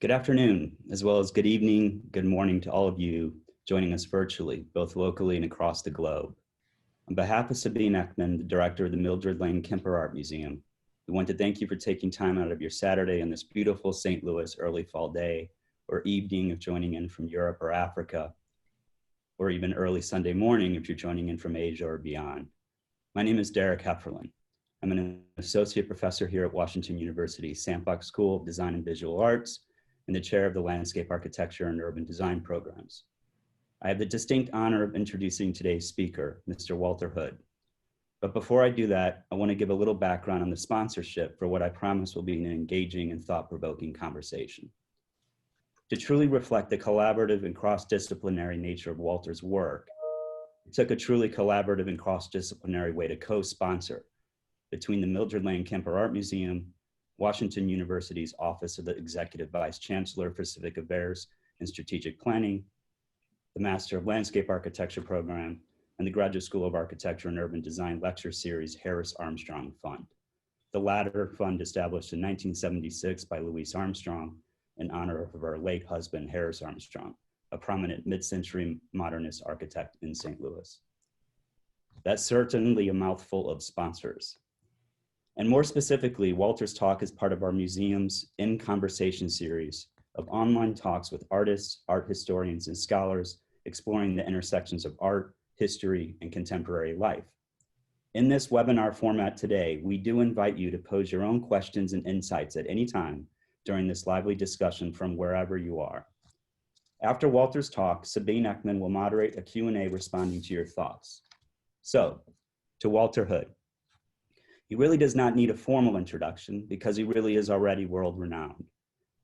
Good afternoon, as well as good evening, good morning to all of you joining us virtually, both locally and across the globe. On behalf of Sabine Ekman, the director of the Mildred Kemper Art Museum, we want to thank you for taking time out of your Saturday on this beautiful St. Louis early fall day or evening if joining in from Europe or Africa, or even early Sunday morning if you're joining in from Asia or beyond. My name is Derek Hefferlin. I'm an associate professor here at Washington University Sandbach School of Design and Visual Arts and the chair of the Landscape Architecture and Urban Design programs. I have the distinct honor of introducing today's speaker, Mr. Walter Hood. But before I do that, I want to give a little background on the sponsorship for what I promise will be an engaging and thought-provoking conversation. To truly reflect the collaborative and cross-disciplinary nature of Walter's work, it took a truly collaborative and cross-disciplinary way to co-sponsor between the Mildred Kemper Art Museum, Washington University's Office of the Executive Vice Chancellor for Civic Affairs and Strategic Planning, the Master of Landscape Architecture program, and the Graduate School of Architecture and Urban Design lecture series Harris Armstrong Fund. The latter fund established in 1976 by Louise Armstrong in honor of her late husband, Harris Armstrong, a prominent mid-century modernist architect in St. Louis. That's certainly a mouthful of sponsors. And more specifically, Walter's talk is part of our museum's In Conversation series of online talks with artists, art historians, and scholars exploring the intersections of art, history, and contemporary life. In this webinar format today, we do invite you to pose your own questions and insights at any time during this lively discussion from wherever you are. After Walter's talk, Sabine Ekman will moderate a Q&A responding to your thoughts. So, to Walter Hood. He really does not need a formal introduction because he really is already world-renowned.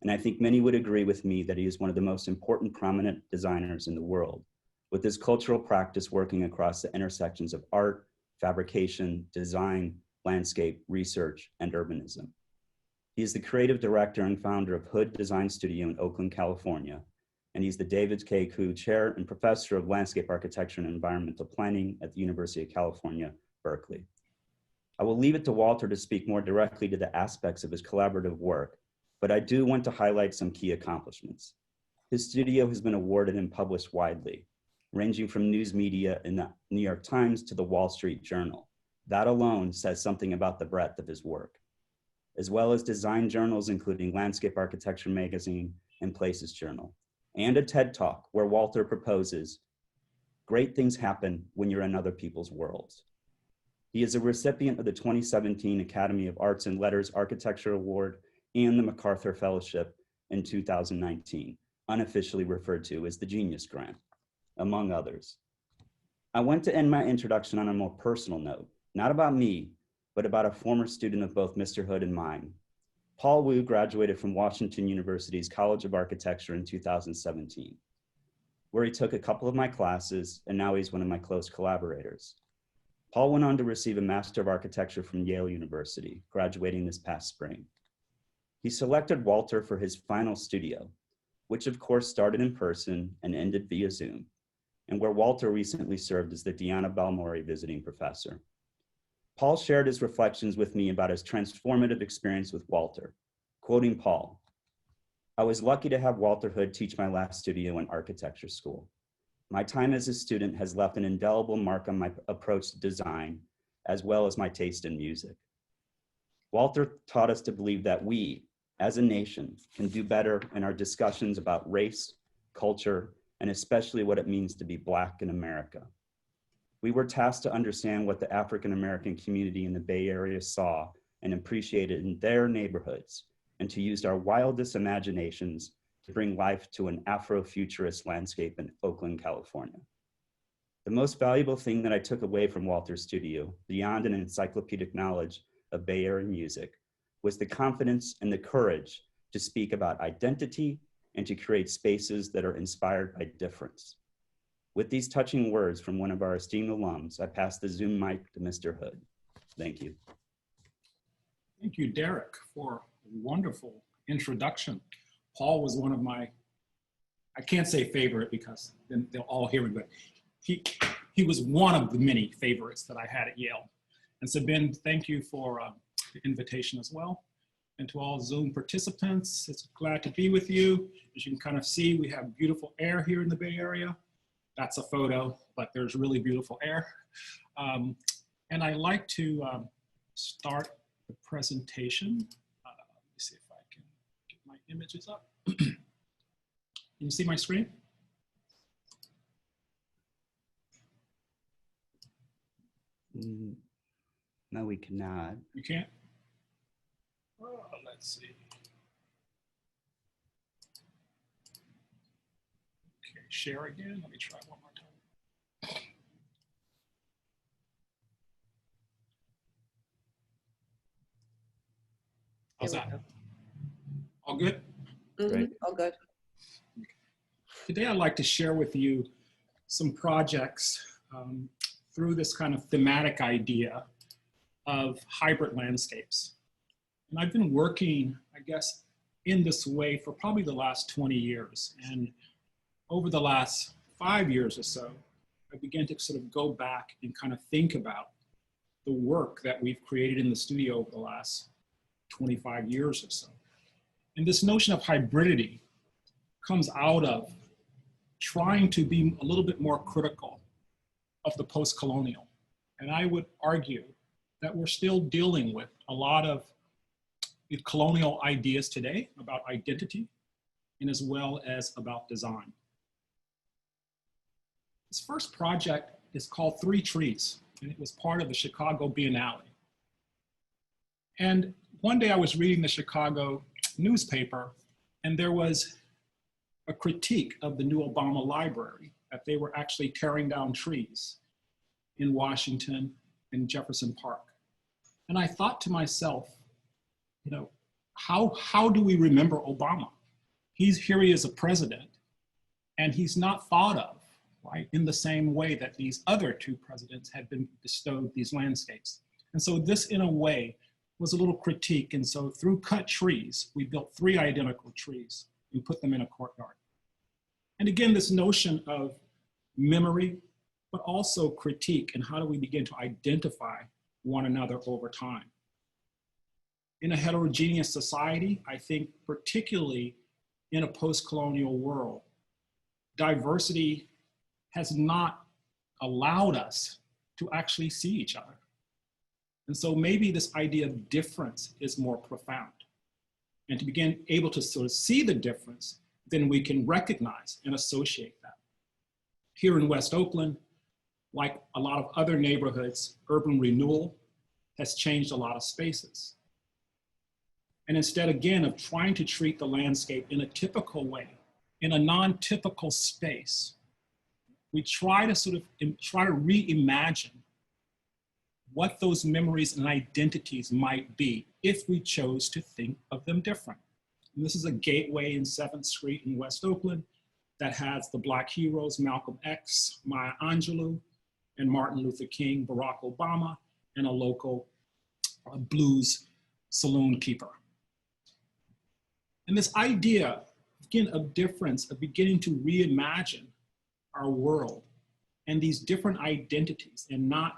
And I think many would agree with me that he is one of the most important prominent designers in the world, with his cultural practice working across the intersections of art, fabrication, design, landscape, research, and urbanism. He is the creative director and founder of Hood Design Studio in Oakland, California, and he's the David K. Koo Chair and Professor of Landscape Architecture and Environmental Planning at the University of California, Berkeley. I will leave it to Walter to speak more directly to the aspects of his collaborative work, but I do want to highlight some key accomplishments. His studio has been awarded and published widely, ranging from news media in the New York Times to the Wall Street Journal. That alone says something about the breadth of his work, as well as design journals, including Landscape Architecture Magazine and Places Journal, and a TED Talk where Walter proposes, great things happen when you're in other people's worlds. He is a recipient of the 2017 Academy of Arts and Letters Architecture Award and the MacArthur Fellowship in 2019, unofficially referred to as the Genius Grant, among others. I want to end my introduction on a more personal note, not about me, but about a former student of both Mr. Hood and mine. Paul Wu graduated from Washington University's College of Architecture in 2017, where he took a couple of my classes, and now he's one of my close collaborators. Paul went on to receive a Master of Architecture from Yale University, graduating this past spring. He selected Walter for his final studio, which of course started in person and ended via Zoom, and where Walter recently served as the Diana Balmori visiting professor. Paul shared his reflections with me about his transformative experience with Walter, quoting Paul, "I was lucky to have Walter Hood teach my last studio in architecture school. My time as a student has left an indelible mark on my approach to design, as well as my taste in music. Walter taught us to believe that we, as a nation, can do better in our discussions about race, culture, and especially what it means to be Black in America. We were tasked to understand what the African-American community in the Bay Area saw and appreciated in their neighborhoods, and to use our wildest imaginations to bring life to an Afrofuturist landscape in Oakland, California. The most valuable thing that I took away from Walter's studio, beyond an encyclopedic knowledge of Bay Area music, was the confidence and the courage to speak about identity and to create spaces that are inspired by difference. With these touching words from one of our esteemed alums, I pass the Zoom mic to Mr. Hood. Thank you. Thank you, Derek, for a wonderful introduction. Paul was one of my, I can't say favorite because then they'll all hear me, but he was one of the many favorites that I had at Yale. And so Ben, thank you for the invitation as well. And to all Zoom participants, it's glad to be with you. As you can kind of see, we have beautiful air here in the Bay Area. That's a photo, but there's really beautiful air. And I like to start the presentation. Let me see if I can get my images up. Can you see my screen? No, we cannot. You can't? Oh, let's see. Okay, share again. Let me try one more time. How's that? All good? Great. All good. Today I'd like to share with you some projects through this kind of thematic idea of hybrid landscapes. And I've been working, I guess, in this way for probably the last 20 years. And over the last 5 years or so, I began to sort of go back and kind of think about the work that we've created in the studio over the last 25 years or so. And this notion of hybridity comes out of trying to be a little bit more critical of the post-colonial. And I would argue that we're still dealing with a lot of colonial ideas today about identity and as well as about design. This first project is called 3 Trees, and it was part of the Chicago Biennale. And one day I was reading the Chicago newspaper, and there was a critique of the new Obama library, that they were actually tearing down trees in Washington and Jefferson Park. And I thought to myself, you know, how do we remember Obama? Here he is a president, and he's not thought of, right, in the same way that these other 2 presidents had been bestowed these landscapes. And so this, in a way, was a little critique. And so through cut trees, we built 3 identical trees and put them in a courtyard. And again, this notion of memory, but also critique, and how do we begin to identify one another over time. In a heterogeneous society, I think particularly in a post-colonial world, diversity has not allowed us to actually see each other. And so maybe this idea of difference is more profound. And to begin able to sort of see the difference, then we can recognize and associate that. Here in West Oakland, like a lot of other neighborhoods, urban renewal has changed a lot of spaces. And instead, again, of trying to treat the landscape in a typical way, in a non-typical space, we try to sort of reimagine what those memories and identities might be if we chose to think of them different. And this is a gateway in 7th Street in West Oakland that has the Black heroes, Malcolm X, Maya Angelou, and Martin Luther King, Barack Obama, and a local blues saloon keeper. And this idea, again, of difference, of beginning to reimagine our world and these different identities and not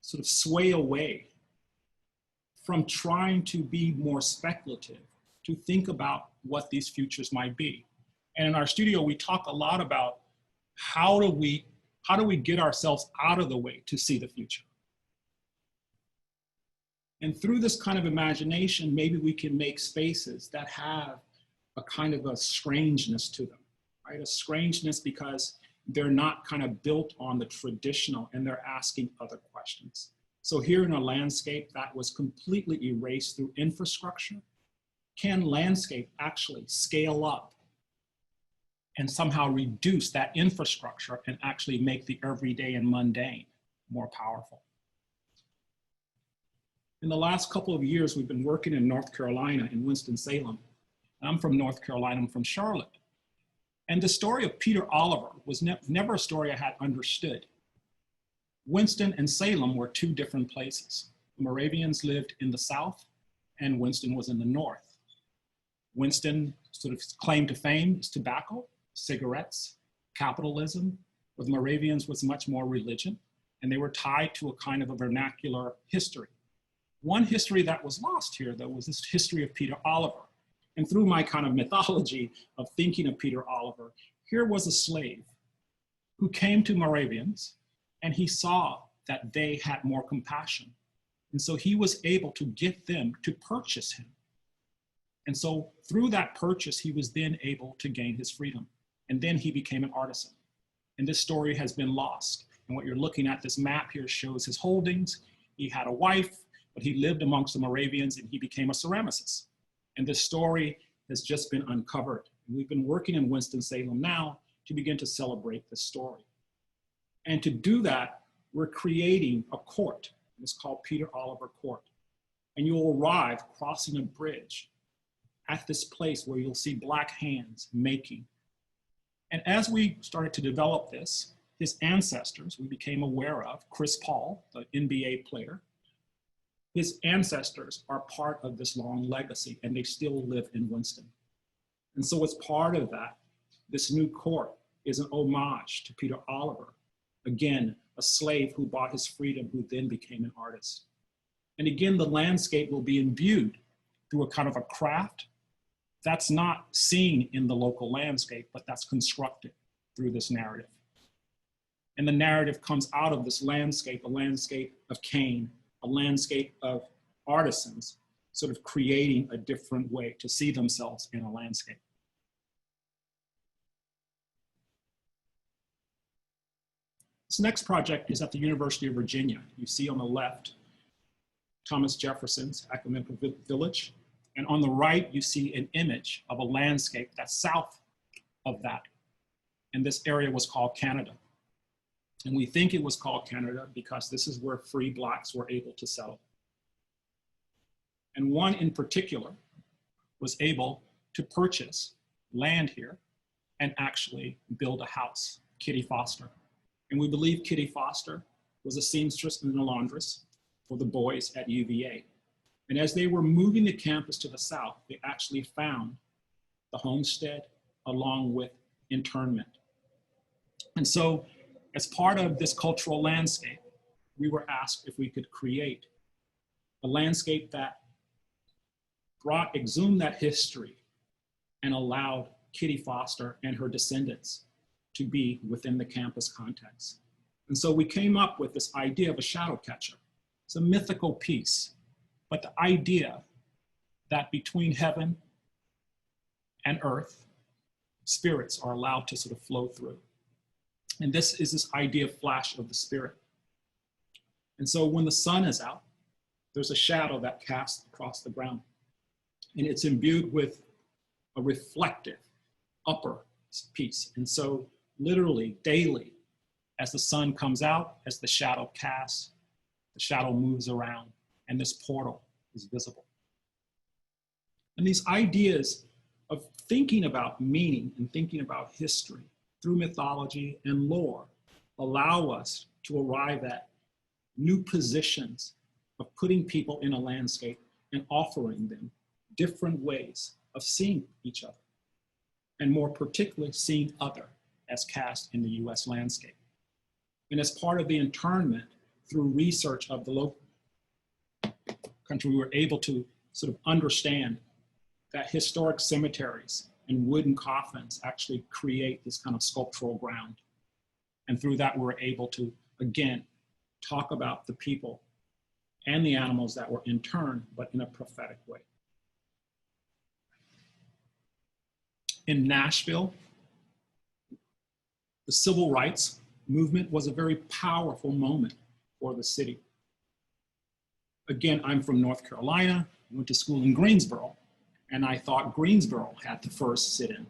sort of sway away from trying to be more speculative, to think about what these futures might be. And in our studio, we talk a lot about how do we get ourselves out of the way to see the future? And through this kind of imagination, maybe we can make spaces that have a kind of a strangeness to them, right? A strangeness because they're not kind of built on the traditional and they're asking other questions. So here in a landscape that was completely erased through infrastructure, can landscape actually scale up and somehow reduce that infrastructure and actually make the everyday and mundane more powerful? In the last couple of years, we've been working in North Carolina, in Winston-Salem. I'm from North Carolina, I'm from Charlotte. And the story of Peter Oliver was never a story I had understood. Winston and Salem were 2 different places. The Moravians lived in the south, and Winston was in the north. Winston sort of claim to fame is tobacco, cigarettes, capitalism, where the Moravians was much more religion, and they were tied to a kind of a vernacular history. One history that was lost here, though, was this history of Peter Oliver. And through my kind of mythology of thinking of Peter Oliver, here was a slave who came to Moravians, and he saw that they had more compassion. And so he was able to get them to purchase him. And so through that purchase, he was then able to gain his freedom. And then he became an artisan. And this story has been lost. And what you're looking at, this map here shows his holdings. He had a wife, but he lived amongst the Moravians and he became a ceramicist. And this story has just been uncovered. And we've been working in Winston-Salem now to begin to celebrate this story. And to do that, we're creating a court. It's called Peter Oliver Court. And you'll arrive crossing a bridge at this place where you'll see black hands making. And as we started to develop this, his ancestors, we became aware of, Chris Paul, the NBA player, his ancestors are part of this long legacy and they still live in Winston. And so as part of that, this new court is an homage to Peter Oliver, again, a slave who bought his freedom, who then became an artist. And again, the landscape will be imbued through a kind of a craft that's not seen in the local landscape, but that's constructed through this narrative. And the narrative comes out of this landscape, a landscape of Cain, a landscape of artisans, sort of creating a different way to see themselves in a landscape. This next project is at the University of Virginia. You see on the left, Thomas Jefferson's Ecumenical Village. And on the right, you see an image of a landscape that's south of that. And this area was called Canada. And we think it was called Canada because this is where free blacks were able to settle. And one in particular was able to purchase land here and actually build a house, Kitty Foster. And we believe Kitty Foster was a seamstress and a laundress for the Bois at UVA. And as they were moving the campus to the south, they actually found the homestead along with internment. And so as part of this cultural landscape, we were asked if we could create a landscape that exhumed that history and allowed Kitty Foster and her descendants to be within the campus context. And so we came up with this idea of a shadow catcher. It's a mythical piece, but the idea that between heaven and earth, spirits are allowed to sort of flow through. And this is this idea of flash of the spirit. And so when the sun is out, there's a shadow that casts across the ground. And it's imbued with a reflective upper piece. And so literally daily, as the sun comes out, as the shadow casts, the shadow moves around and this portal is visible. And these ideas of thinking about meaning and thinking about history through mythology and lore allow us to arrive at new positions of putting people in a landscape and offering them different ways of seeing each other, and more particularly seeing other as cast in the US landscape. And as part of the internment, through research of the local country, we were able to sort of understand that historic cemeteries and wooden coffins actually create this kind of sculptural ground. And through that, we were able to, again, talk about the people and the animals that were interned, but in a prophetic way. In Nashville, the civil rights movement was a very powerful moment for the city. Again, I'm from North Carolina, went to school in Greensboro, and I thought Greensboro had the first sit-in.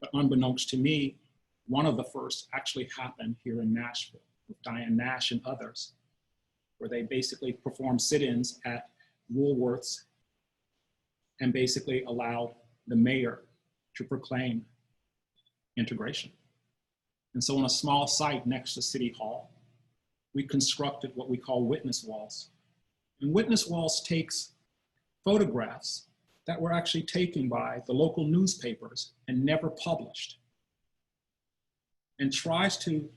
But unbeknownst to me, one of the first actually happened here in Nashville with Diane Nash and others, where they basically performed sit-ins at Woolworth's and basically allowed the mayor to proclaim integration. And so on a small site next to City Hall, we constructed what we call witness walls. And witness walls takes photographs that were actually taken by the local newspapers and never published, and tries to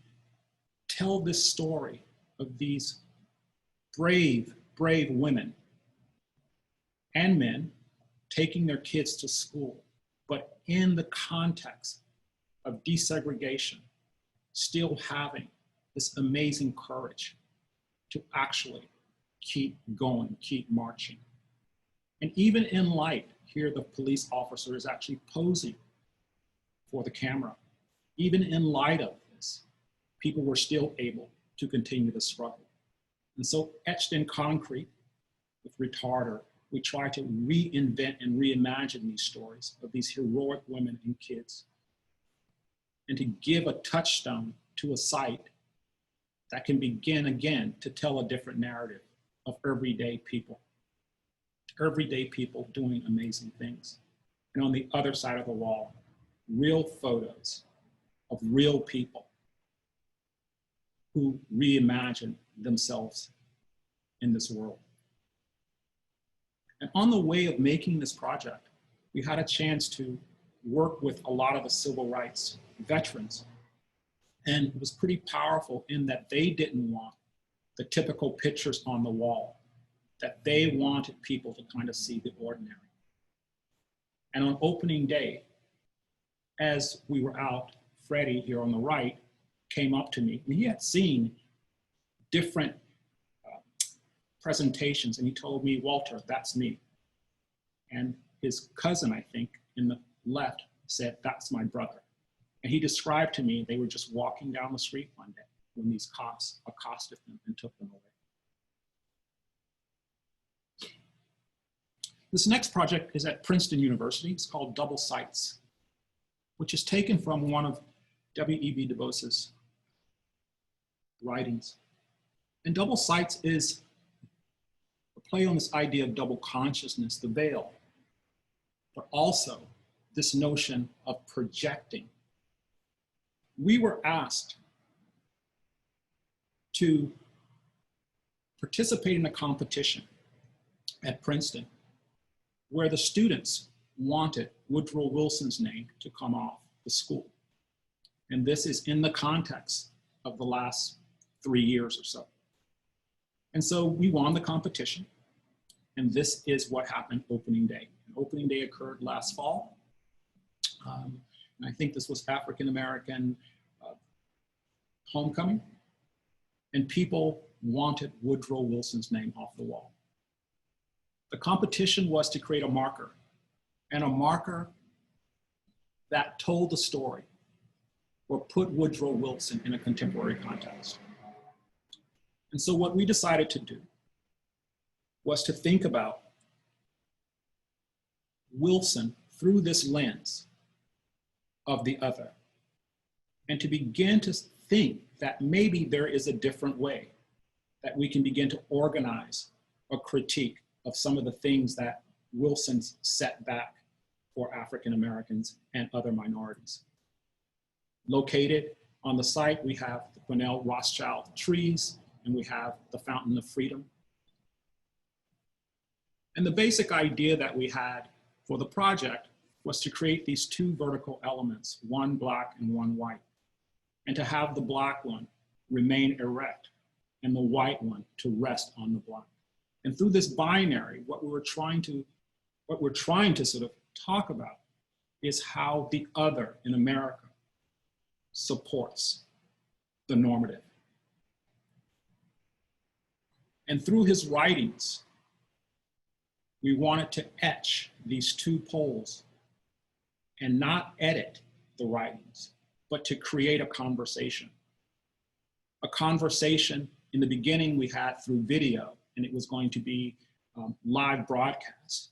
tell this story of these brave, brave women and men taking their kids to school, but in the context of desegregation, still having this amazing courage to actually keep going, keep marching. And even in light, here the police officer is actually posing for the camera. Even in light of this, people were still able to continue the struggle. And so etched in concrete with retarder, we try to reinvent and reimagine these stories of these heroic women and kids, and to give a touchstone to a site that can begin again to tell a different narrative of everyday people doing amazing things. And on the other side of the wall, real photos of real people who reimagine themselves in this world. And on the way of making this project, we had a chance to work with a lot of the civil rights veterans. And it was pretty powerful in that they didn't want the typical pictures on the wall, that they wanted people to kind of see the ordinary. And on opening day, as we were out, Freddie here on the right came up to me, and he had seen different presentations, and he told me, "Walter, that's me." And his cousin, I think, in the left said, "That's my brother." And he described to me, they were just walking down the street one day when these cops accosted them and took them away. This next project is at Princeton University. It's called Double Sights, which is taken from one of W.E.B. Du Bois's writings. And Double Sights is a play on this idea of double consciousness, the veil, but also this notion of projecting. We were asked to participate in a competition at Princeton where the students wanted Woodrow Wilson's name to come off the school. And this is in the context of the last 3 years or so. And so we won the competition, and this is what happened opening day. And opening day occurred last fall. And I think this was African-American homecoming, and people wanted Woodrow Wilson's name off the wall. The competition was to create a marker, and a marker that told the story or put Woodrow Wilson in a contemporary context. And so what we decided to do was to think about Wilson through this lens of the other, and to begin to think that maybe there is a different way that we can begin to organize a critique of some of the things that Wilson's set back for African Americans and other minorities. Located on the site, we have the Cornell Rothschild trees, and we have the Fountain of Freedom. And the basic idea that we had for the project was to create these two vertical elements, one black and one white, and to have the black one remain erect and the white one to rest on the black. And through this binary, what we're trying to sort of talk about is how the other in America supports the normative. And through his writings, we wanted to etch these two poles and not edit the writings, but to create a conversation. A conversation in the beginning we had through video, and it was going to be live broadcast.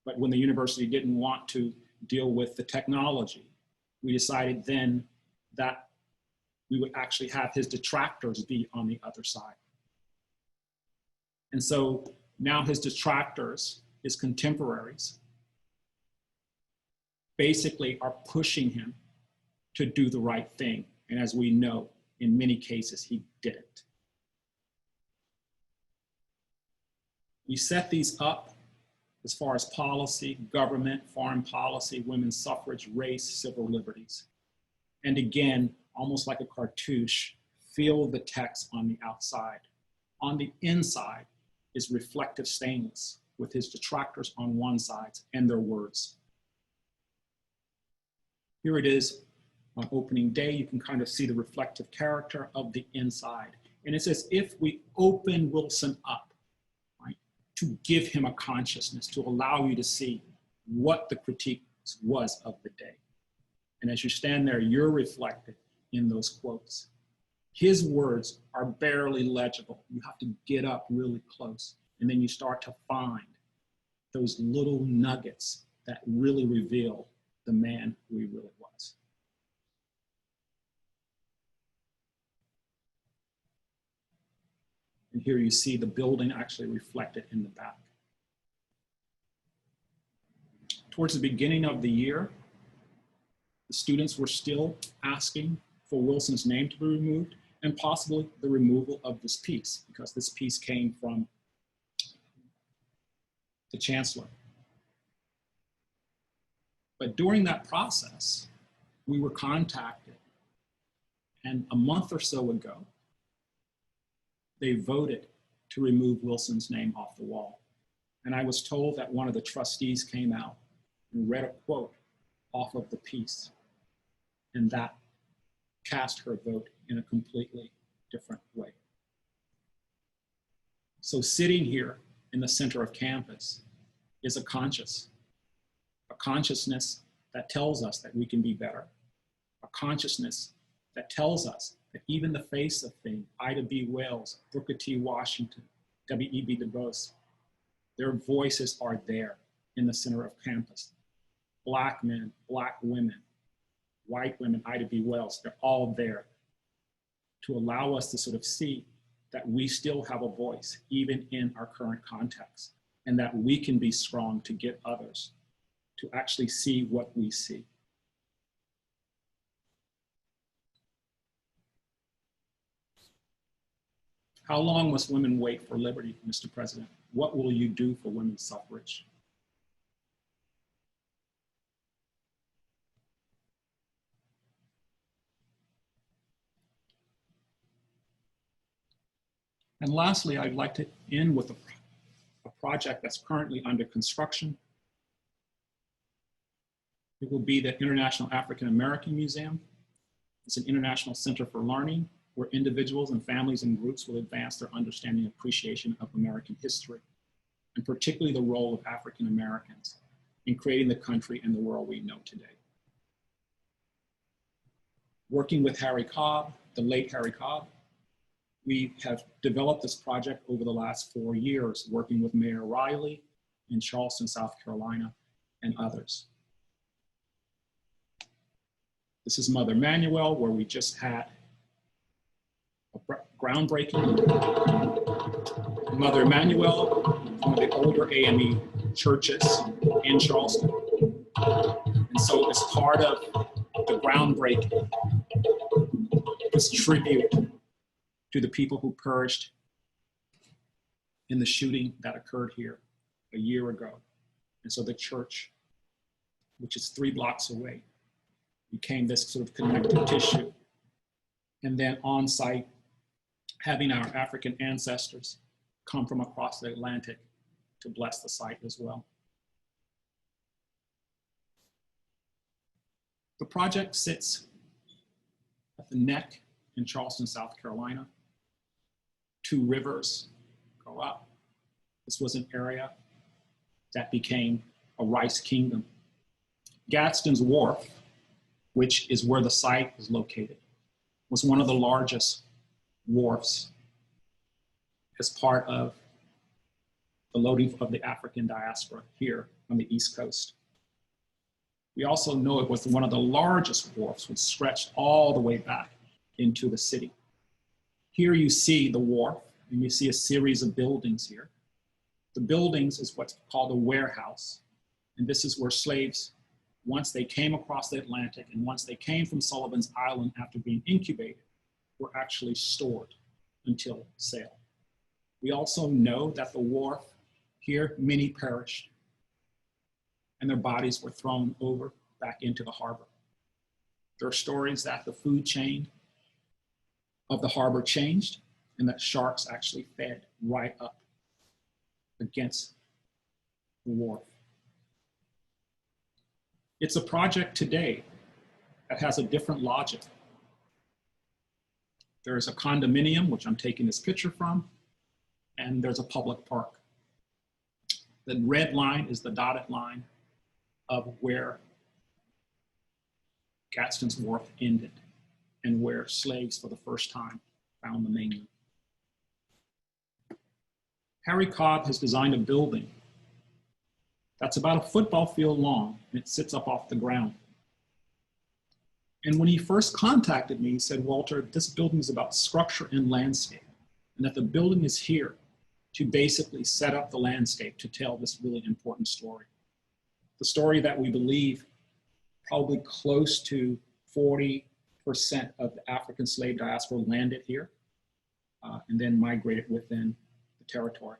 But when the university didn't want to deal with the technology, we decided then that we would actually have his detractors be on the other side. And so now his detractors, his contemporaries, basically are pushing him to do the right thing. And as we know, in many cases, he didn't. We set these up as far as policy, government, foreign policy, women's suffrage, race, civil liberties. And again, almost like a cartouche, feel the text on the outside. On the inside is reflective stainless, with his detractors on one side and their words. Here it is on opening day. You can kind of see the reflective character of the inside. And it's as if we open Wilson up, right, to give him a consciousness, to allow you to see what the critique was of the day. And as you stand there, you're reflected in those quotes. His words are barely legible. You have to get up really close, and then you start to find those little nuggets that really reveal the man who he really was. And here you see the building actually reflected in the back. Towards the beginning of the year, the students were still asking for Wilson's name to be removed and possibly the removal of this piece, because this piece came from the chancellor. But during that process, we were contacted, and a month or so ago, they voted to remove Wilson's name off the wall. And I was told that one of the trustees came out and read a quote off of the piece, and that cast her vote in a completely different way. So sitting here in the center of campus is a consciousness that tells us that we can be better, a consciousness that tells us that even the face of things, Ida B. Wells, Booker T. Washington, W.E.B. Du Bois, their voices are there in the center of campus. Black men, Black women, white women, Ida B. Wells, they're all there to allow us to sort of see that we still have a voice, even in our current context, and that we can be strong to get others to actually see what we see. How long must women wait for liberty, Mr. President? What will you do for women's suffrage? And lastly, I'd like to end with a project that's currently under construction. It will be the International African American Museum. It's an international center for learning where individuals and families and groups will advance their understanding and appreciation of American history, and particularly the role of African Americans in creating the country and the world we know today. Working with Harry Cobb, the late Harry Cobb, we have developed this project over the last 4 years, working with Mayor Riley in Charleston, South Carolina, and others. This is Mother Emanuel, where we just had a groundbreaking. Mother Emanuel, one of the older AME churches in Charleston. And so as part of the groundbreaking, this tribute to the people who perished in the shooting that occurred here a year ago. And so the church, which is 3 blocks away, became this sort of connective tissue. And then on site, having our African ancestors come from across the Atlantic to bless the site as well. The project sits at the neck in Charleston, South Carolina. 2 rivers go up. This was an area that became a rice kingdom. Gadsden's Wharf, which is where the site is located, was one of the largest wharfs as part of the loading of the African diaspora here on the East Coast. We also know it was one of the largest wharfs, which stretched all the way back into the city. Here you see the wharf, and you see a series of buildings here. The buildings is what's called a warehouse, and this is where slaves, once they came across the Atlantic and once they came from Sullivan's Island after being incubated, were actually stored until sale. We also know that the wharf here, many perished, and their bodies were thrown over back into the harbor. There are stories that the food chain of the harbor changed and that sharks actually fed right up against Wharf. It's a project today that has a different logic. There's a condominium, which I'm taking this picture from, and there's a public park. The red line is the dotted line of where Gadsden's Wharf ended and where slaves for the first time found the mainland. Harry Cobb has designed a building that's about a football field long, and it sits up off the ground. And when he first contacted me, he said, Walter, this building is about structure and landscape, and that the building is here to basically set up the landscape to tell this really important story. The story that we believe probably close to 40% of the African slave diaspora landed here and then migrated within the territory.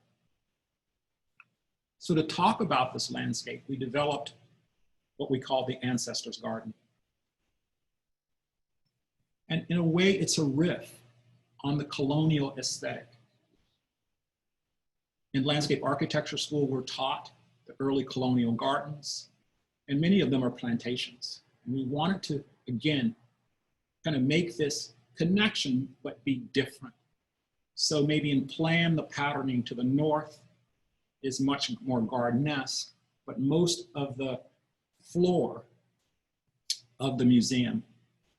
So to talk about this landscape, we developed what we call the Ancestors' Garden. And in a way, it's a riff on the colonial aesthetic. In landscape architecture school, we're taught the early colonial gardens, and many of them are plantations. And we wanted to, again, kind of make this connection, but be different. So maybe in plan, the patterning to the north is much more garden-esque, but most of the floor of the museum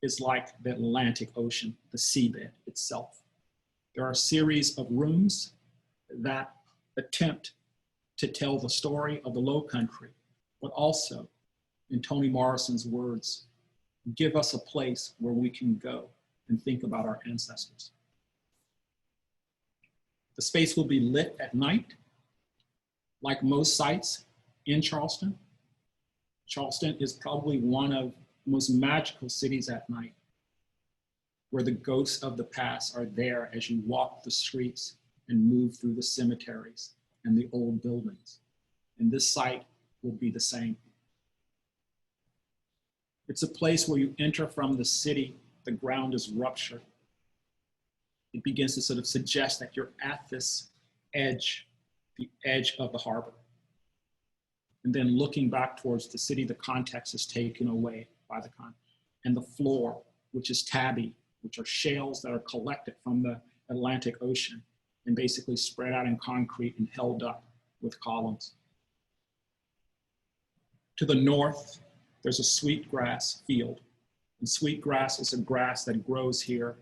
is like the Atlantic Ocean, the seabed itself. There are a series of rooms that attempt to tell the story of the Low Country, but also, in Toni Morrison's words, give us a place where we can go and think about our ancestors. The space will be lit at night, like most sites in Charleston. Charleston is probably one of the most magical cities at night, where the ghosts of the past are there as you walk the streets and move through the cemeteries and the old buildings. And this site will be the same. It's a place where you enter from the city, the ground is ruptured. It begins to sort of suggest that you're at this edge, the edge of the harbor. And then looking back towards the city, the context is taken away by the and the floor, which is tabby, which are shales that are collected from the Atlantic Ocean and basically spread out in concrete and held up with columns. To the north, there's a sweetgrass field. And sweetgrass is a grass that grows here,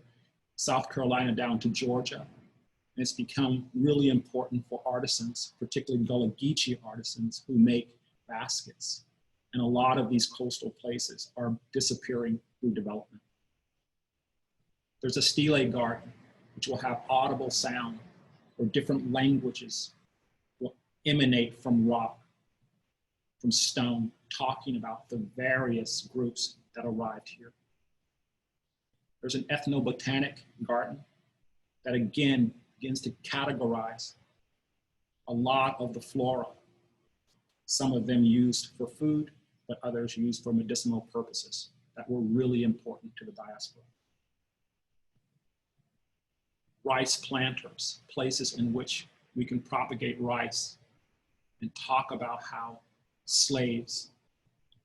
South Carolina down to Georgia. And it's become really important for artisans, particularly Gullah Geechee artisans who make baskets. And a lot of these coastal places are disappearing through development. There's a stele garden, which will have audible sound, or different languages will emanate from rock, from stone, talking about the various groups that arrived here. There's an ethnobotanic garden that again begins to categorize a lot of the flora, some of them used for food, but others used for medicinal purposes that were really important to the diaspora. Rice planters, places in which we can propagate rice and talk about how slaves,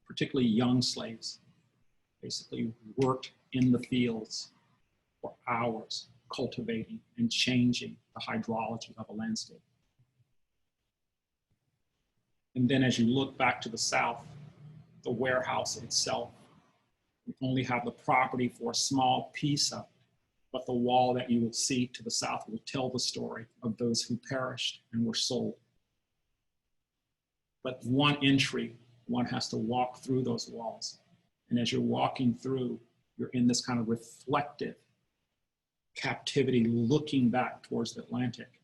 particularly young slaves, basically worked in the fields for hours, cultivating and changing the hydrology of a landscape. And then as you look back to the south, the warehouse itself, we only have the property for a small piece of it, but the wall that you will see to the south will tell the story of those who perished and were sold. But one entry, one has to walk through those walls. And as you're walking through, you're in this kind of reflective captivity, looking back towards the Atlantic,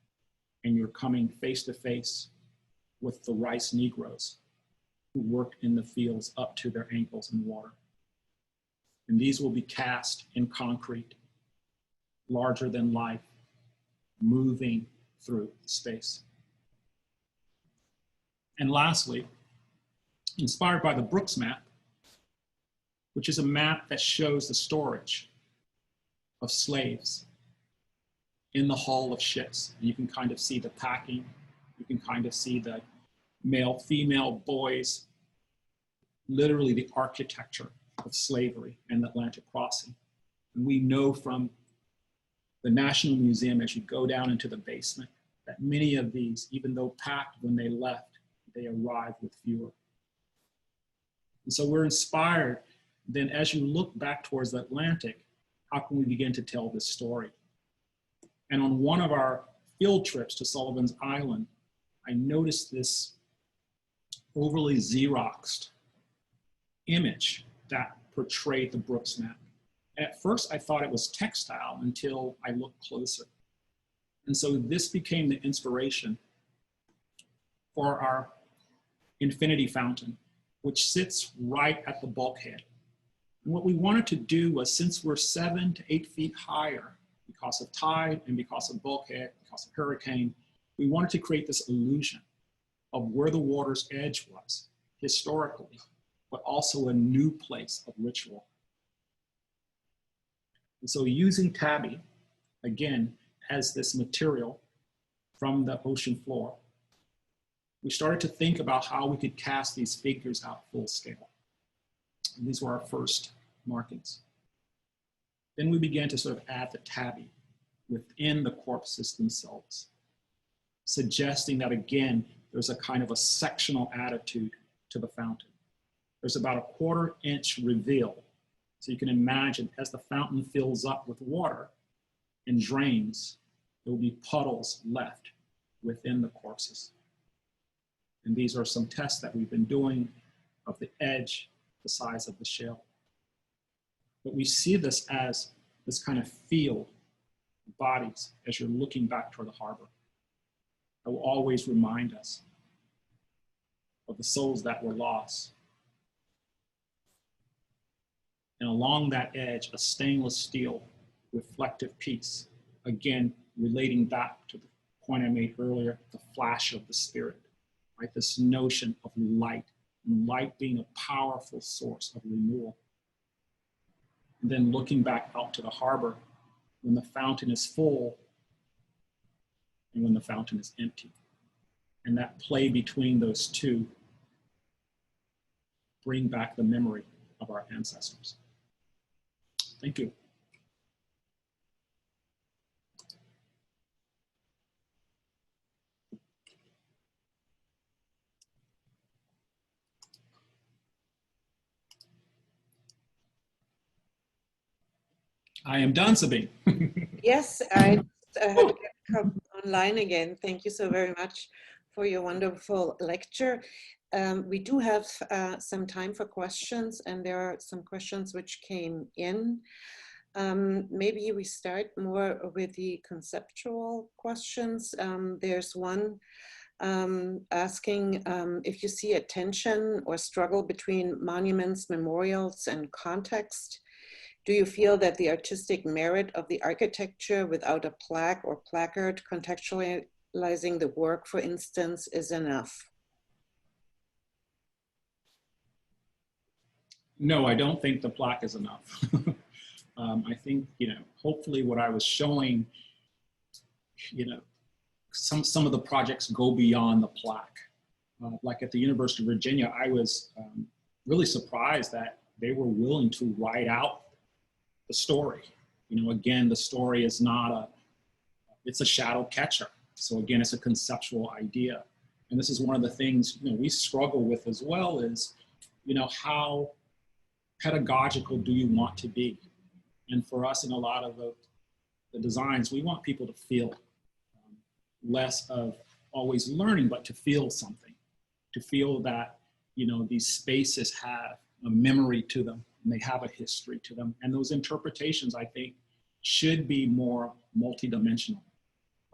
and you're coming face to face with the rice Negroes who worked in the fields up to their ankles in water. And these will be cast in concrete, larger than life, moving through space. And lastly, inspired by the Brooks map, which is a map that shows the storage of slaves in the hull of ships. And you can kind of see the packing, you can kind of see the male, female, boys, literally the architecture of slavery and the Atlantic crossing. And we know from the National Museum, as you go down into the basement, that many of these, even though packed when they left, they arrived with fewer. And so we're inspired then as you look back towards the Atlantic, how can we begin to tell this story? And on one of our field trips to Sullivan's Island, I noticed this overly Xeroxed image that portrayed the Brooks map. And at first I thought it was textile until I looked closer. And so this became the inspiration for our infinity fountain, which sits right at the bulkhead. And what we wanted to do was, since we're 7 to 8 feet higher because of tide and because of bulkhead, because of hurricane, we wanted to create this illusion of where the water's edge was historically, but also a new place of ritual. And so using tabby, again, as this material from the ocean floor, we started to think about how we could cast these figures out full scale. And these were our first markings. Then we began to sort of add the tabby within the corpses themselves, suggesting that, again, there's a kind of a sectional attitude to the fountain. There's about a 1/4 inch reveal. So you can imagine as the fountain fills up with water and drains, there will be puddles left within the corpses. And these are some tests that we've been doing of the edge, the size of the shell. But we see this as this kind of field of bodies as you're looking back toward the harbor. That will always remind us of the souls that were lost. And along that edge, a stainless steel reflective piece, again, relating back to the point I made earlier, the flash of the spirit, right? This notion of light, and light being a powerful source of renewal. And then looking back out to the harbor when the fountain is full and when the fountain is empty. And that play between those two bring back the memory of our ancestors. Thank you. I am done, Sabine. Yes, I had to come online again. Thank you so very much for your wonderful lecture. We do have some time for questions, and there are some questions which came in. Maybe we start more with the conceptual questions. There's one asking if you see a tension or struggle between monuments, memorials, and context. Do you feel that the artistic merit of the architecture without a plaque or placard contextualizing the work, for instance, is enough? No, I don't think the plaque is enough. I think, hopefully what I was showing, some of the projects go beyond the plaque. Like at the University of Virginia, I was really surprised that they were willing to write out the story. Again, the story is it's a shadow catcher. So again, it's a conceptual idea. And this is one of the things, we struggle with as well is, how pedagogical do you want to be? And for us in a lot of the designs, we want people to feel less of always learning, but to feel something, to feel that, these spaces have a memory to them and they have a history to them. And those interpretations, I think, should be more multidimensional,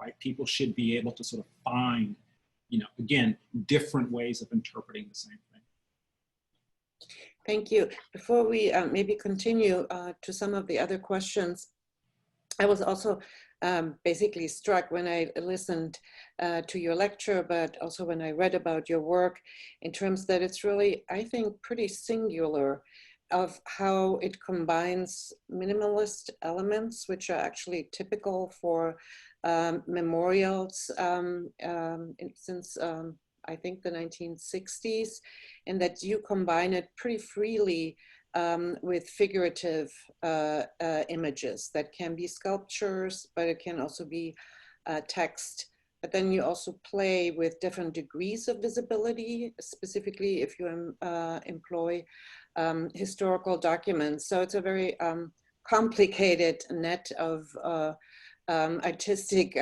right? People should be able to sort of find, again, different ways of interpreting the same thing. Thank you. Before we maybe continue to some of the other questions, I was also basically struck when I listened to your lecture, but also when I read about your work, in terms that it's really, I think, pretty singular of how it combines minimalist elements, which are actually typical for memorials, since I think, the 1960s, and that you combine it pretty freely with figurative images that can be sculptures, but it can also be text. But then you also play with different degrees of visibility, specifically if you employ historical documents. So it's a very complicated net of artistic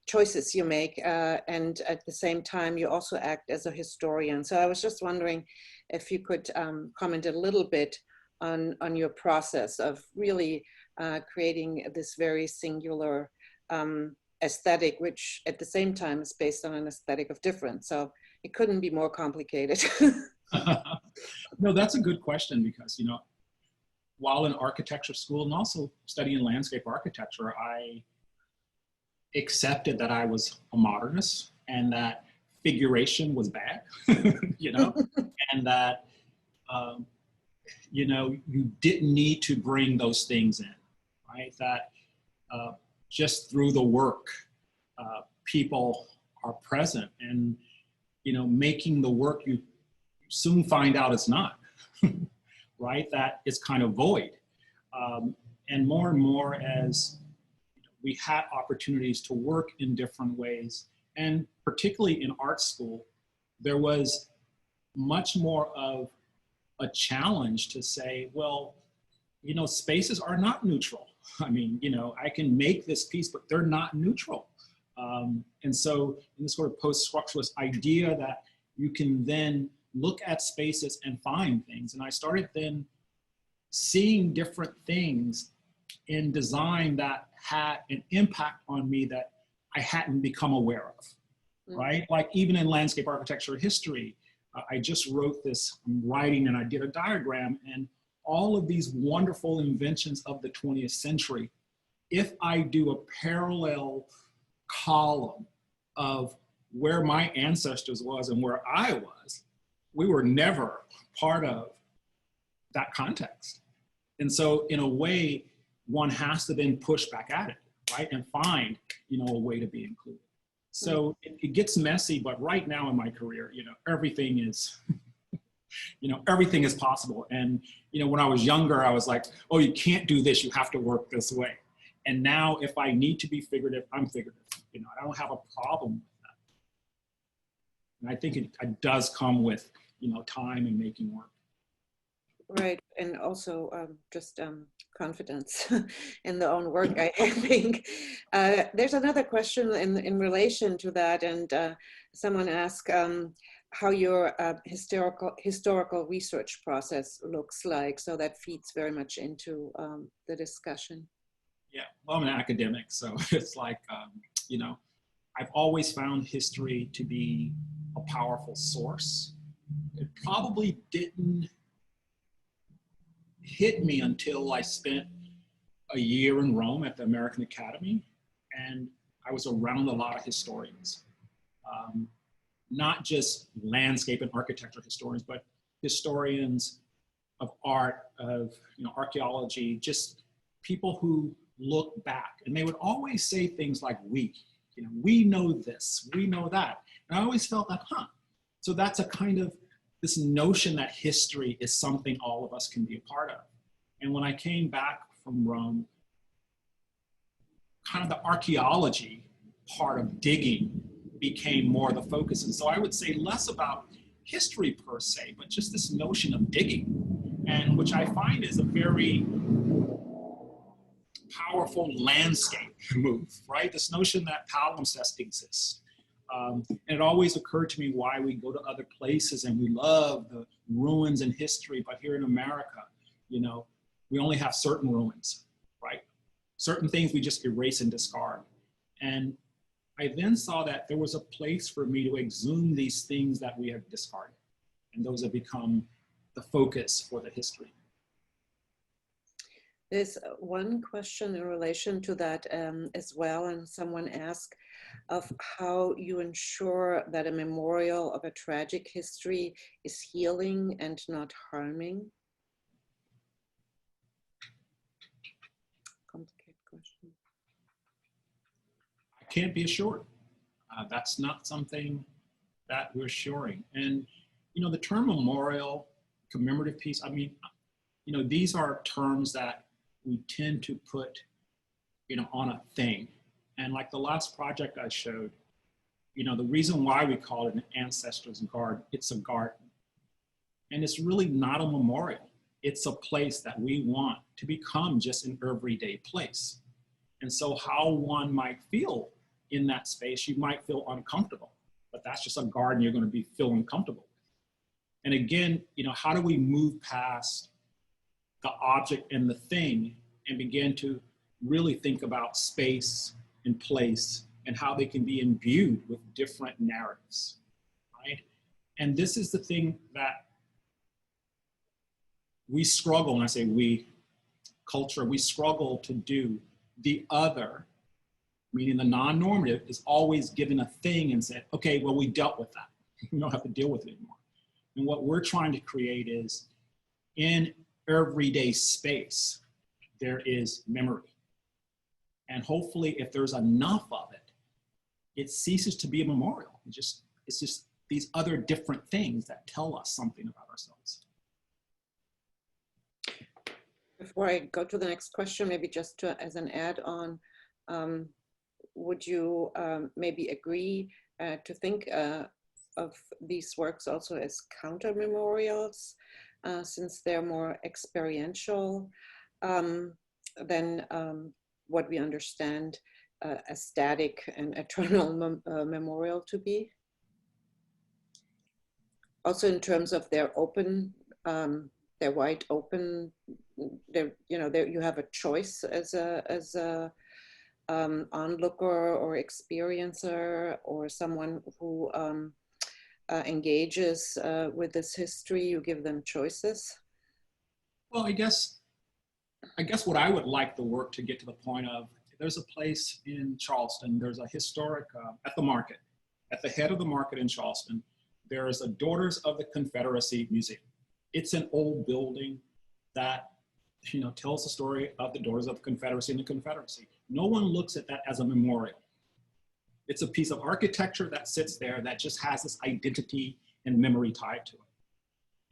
choices you make, and at the same time you also act as a historian. So I was just wondering if you could comment a little bit on your process of really creating this very singular aesthetic, which at the same time is based on an aesthetic of difference. So it couldn't be more complicated. No, that's a good question, because, you know, while in architecture school and also studying landscape architecture, I accepted that I was a modernist and that figuration was bad, you know, and that, you know, you didn't need to bring those things in, right? That just through the work, people are present, and, you know, making the work, you soon find out it's not, right? That it's kind of void. And more as we had opportunities to work in different ways, and particularly in art school, there was much more of a challenge to say, well, you know, spaces are not neutral. I mean, you know, I can make this piece, but they're not neutral. And so in this sort of post-structuralist idea that you can then look at spaces and find things. And I started then seeing different things in design that had an impact on me that I hadn't become aware of, right? Like even in landscape architecture history, I just wrote this, I'm writing, and I did a diagram, and all of these wonderful inventions of the 20th century, if I do a parallel column of where my ancestors was and where I was, we were never part of that context. And so in a way, one has to then push back at it, right? And find, you know, a way to be included. So it gets messy, but right now in my career, you know, everything is, you know, everything is possible. And, you know, when I was younger, I was like, oh, you can't do this, you have to work this way. And now if I need to be figurative, I'm figurative. You know, I don't have a problem with that. And I think it does come with, you know, time and making work. Right, and also just confidence in the own work, I think. There's another question in relation to that, and someone asked how your historical research process looks like, so that feeds very much into the discussion. Yeah, well, I'm an academic, so it's like, you know, I've always found history to be a powerful source. It probably didn't hit me until I spent a year in Rome at the American Academy, and I was around a lot of historians, not just landscape and architecture historians, but historians of art, of, you know, archaeology, just people who look back, and they would always say things like, we, you know, we know this, we know that, and I always felt like, so that's a kind of this notion that history is something all of us can be a part of. And when I came back from Rome, kind of the archaeology part of digging became more the focus. And so I would say less about history per se, but just this notion of digging, and which I find is a very powerful landscape move, right? This notion that palimpsest exists. And it always occurred to me why we go to other places and we love the ruins and history, but here in America, you know, we only have certain ruins, right? Certain things we just erase and discard. And I then saw that there was a place for me to exhume these things that we have discarded. And those have become the focus for the history. There's one question in relation to that as well, and someone asked of how you ensure that a memorial of a tragic history is healing and not harming. Complicated question. I can't be assured. That's not something that we're sharing. And, you know, the term memorial, commemorative piece, I mean, you know, these are terms that we tend to put, you know, on a thing. And like the last project I showed, you know, the reason why we call it an ancestors garden, it's a garden. And it's really not a memorial. It's a place that we want to become just an everyday place. And so how one might feel in that space, you might feel uncomfortable, but that's just a garden you're going to be feeling comfortable with. And again, you know, how do we move past the object and the thing and begin to really think about space and place and how they can be imbued with different narratives, right? And this is the thing that we struggle, and I say we, culture, we struggle to do. The other, meaning the non-normative, is always given a thing and said, okay, well, we dealt with that. We don't have to deal with it anymore. And what we're trying to create is, in everyday space, there is memory. And hopefully, if there's enough of it, it ceases to be a memorial. It's just these other different things that tell us something about ourselves. Before I go to the next question, maybe just as an add-on, would you maybe agree to think of these works also as counter-memorials, since they're more experiential than what we understand a static and eternal memorial to be? Also in terms of their open, they're wide open. There, you know, there you have a choice as a onlooker or experiencer or someone who engages with this history. You give them choices. Well, I guess what I would like the work to get to the point of, there's a place in Charleston, there's a historic, at the market, at the head of the market in Charleston, there is a Daughters of the Confederacy Museum. It's an old building that, you know, tells the story of the Daughters of the Confederacy and the Confederacy. No one looks at that as a memorial. It's a piece of architecture that sits there that just has this identity and memory tied to it.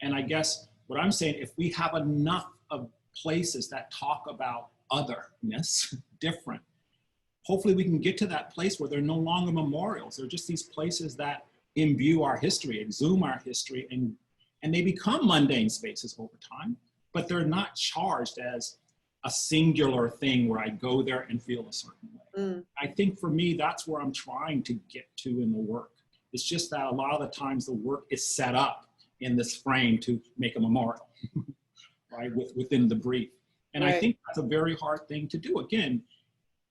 And I guess what I'm saying, if we have enough of places that talk about otherness, different, hopefully we can get to that place where they're no longer memorials. They're just these places that imbue our history, exhume our history, and they become mundane spaces over time, but they're not charged as a singular thing where I go there and feel a certain way. Mm. I think for me, that's where I'm trying to get to in the work. It's just that a lot of the times the work is set up in this frame to make a memorial, right, within the brief. And right. I think that's a very hard thing to do. Again,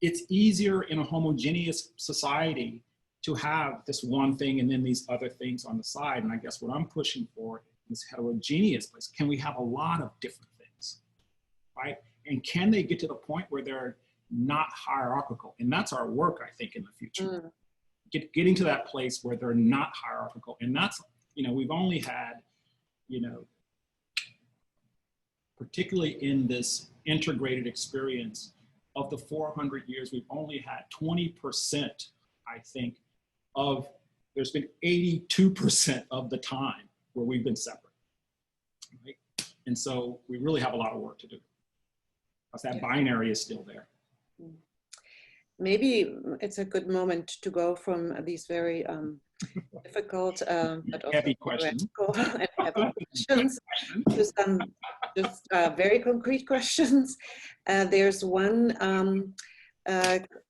it's easier in a homogeneous society to have this one thing and then these other things on the side. And I guess what I'm pushing for is heterogeneous place. Can we have a lot of different things, right? And can they get to the point where they're not hierarchical? And that's our work, I think, in the future. Getting to that place where they're not hierarchical. And that's, you know, we've only had, you know, particularly in this integrated experience of the 400 years, we've only had 20%, I think, of, there's been 82% of the time where we've been separate, right? And so we really have a lot of work to do, because that binary is still there. Maybe it's a good moment to go from these very difficult but also heavy questions to some just very concrete questions. There's one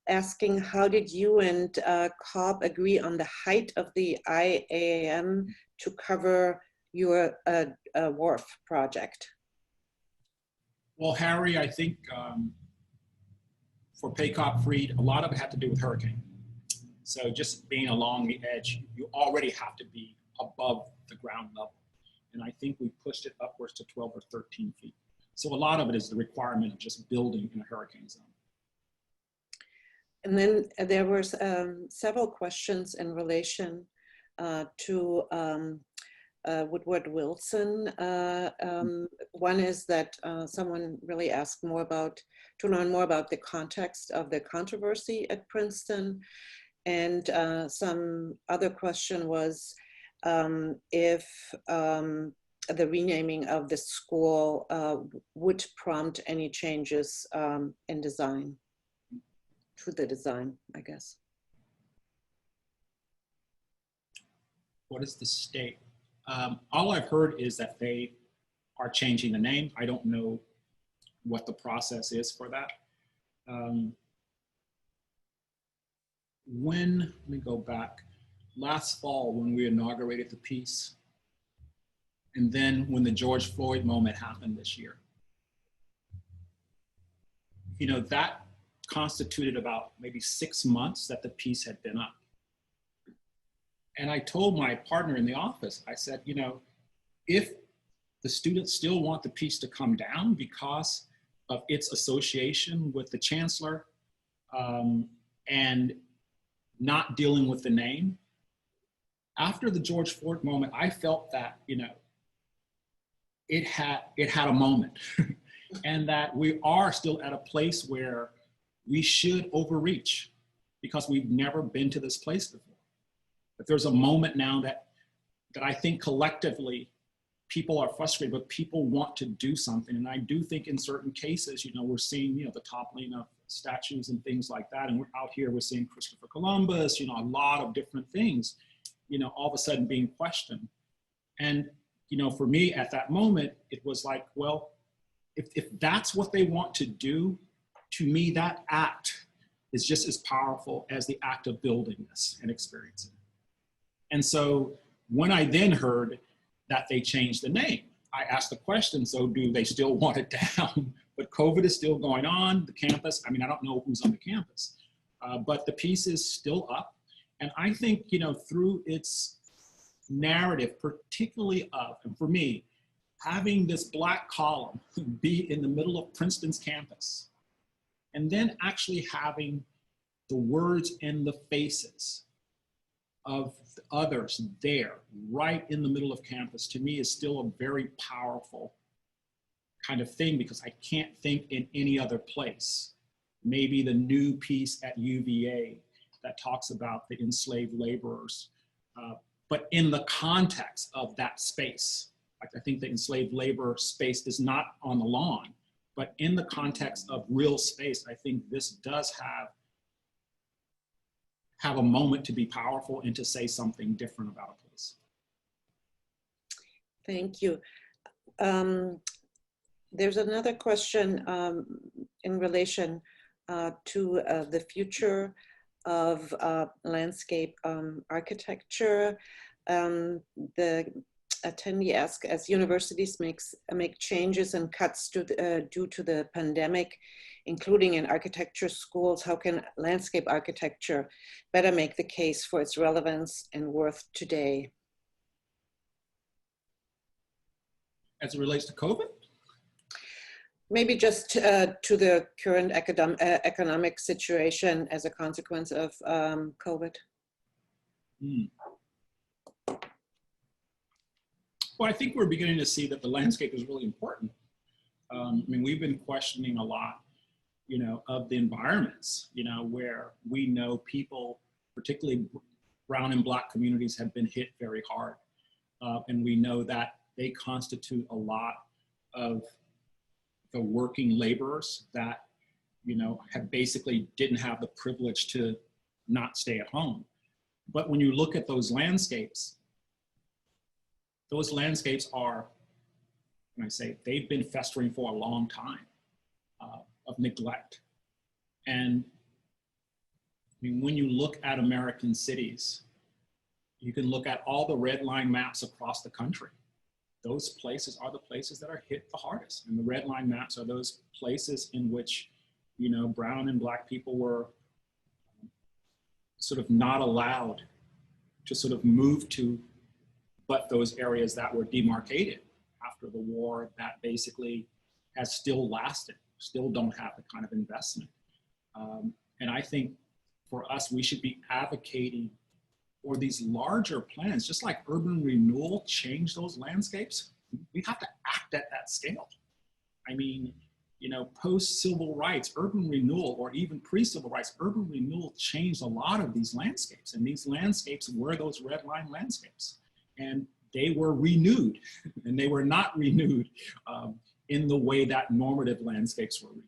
asking, how did you and Cobb agree on the height of the IAM to cover your Wharf project? Well, Harry, I think for Paycock Freed, a lot of it had to do with hurricane. So just being along the edge, you already have to be above the ground level. And I think we pushed it upwards to 12 or 13 feet. So a lot of it is the requirement of just building in a hurricane zone. And then there were several questions in relation to Woodward Wilson. One is that someone really asked to learn more about the context of the controversy at Princeton. And some other question was if the renaming of the school would prompt any changes in design, to the design, I guess. What is the state? All I've heard is that they are changing the name. I don't know what the process is for that. Let me go back, last fall when we inaugurated the piece, and then when the George Floyd moment happened this year, you know, that constituted about maybe 6 months that the piece had been up. And I told my partner in the office, I said, you know, if the students still want the piece to come down because of its association with the chancellor and not dealing with the name, after the George Floyd moment, I felt that, you know, it had a moment and that we are still at a place where we should overreach because we've never been to this place before. But there's a moment now that I think collectively people are frustrated, but people want to do something. And I do think in certain cases, you know, we're seeing, you know, the toppling of statues and things like that. And we're out here, we're seeing Christopher Columbus, you know, a lot of different things, you know, all of a sudden being questioned. And, you know, for me at that moment, it was like, well, if that's what they want to do, to me, that act is just as powerful as the act of building this and experiencing it. And so when I then heard that they changed the name, I asked the question, so do they still want it down? But COVID is still going on, the campus, I mean, I don't know who's on the campus, but the piece is still up. And I think, you know, through its narrative, particularly of, and for me, having this black column be in the middle of Princeton's campus, and then actually having the words and the faces of others there, right in the middle of campus, to me is still a very powerful kind of thing, because I can't think in any other place. Maybe the new piece at UVA that talks about the enslaved laborers, but in the context of that space. Like, I think the enslaved labor space is not on the lawn, but in the context of real space, I think this does have a moment to be powerful and to say something different about a place. Thank you. There's another question in relation to the future of landscape architecture. The attendee asked, as universities make changes and cuts due to the pandemic, including in architecture schools, how can landscape architecture better make the case for its relevance and worth today? As it relates to COVID? Maybe just to the current economic situation as a consequence of COVID. Well, I think we're beginning to see that the landscape is really important. I mean, we've been questioning a lot, you know, of the environments, you know, where we know people, particularly brown and black communities, have been hit very hard. And we know that they constitute a lot of the working laborers that, you know, have basically didn't have the privilege to not stay at home. But when you look at those landscapes are, when I say, they've been festering for a long time of neglect. And I mean, when you look at American cities, you can look at all the red line maps across the country. Those places are the places that are hit the hardest. And the red line maps are those places in which, you know, brown and black people were sort of not allowed to sort of move to, but those areas that were demarcated after the war that basically has still lasted, still don't have the kind of investment. And I think for us, we should be advocating for these larger plans, just like urban renewal changed those landscapes. We have to act at that scale. I mean, you know, post-civil rights, urban renewal, or even pre-civil rights, urban renewal changed a lot of these landscapes. And these landscapes were those red line landscapes. and they were renewed, and they were not renewed in the way that normative landscapes were renewed.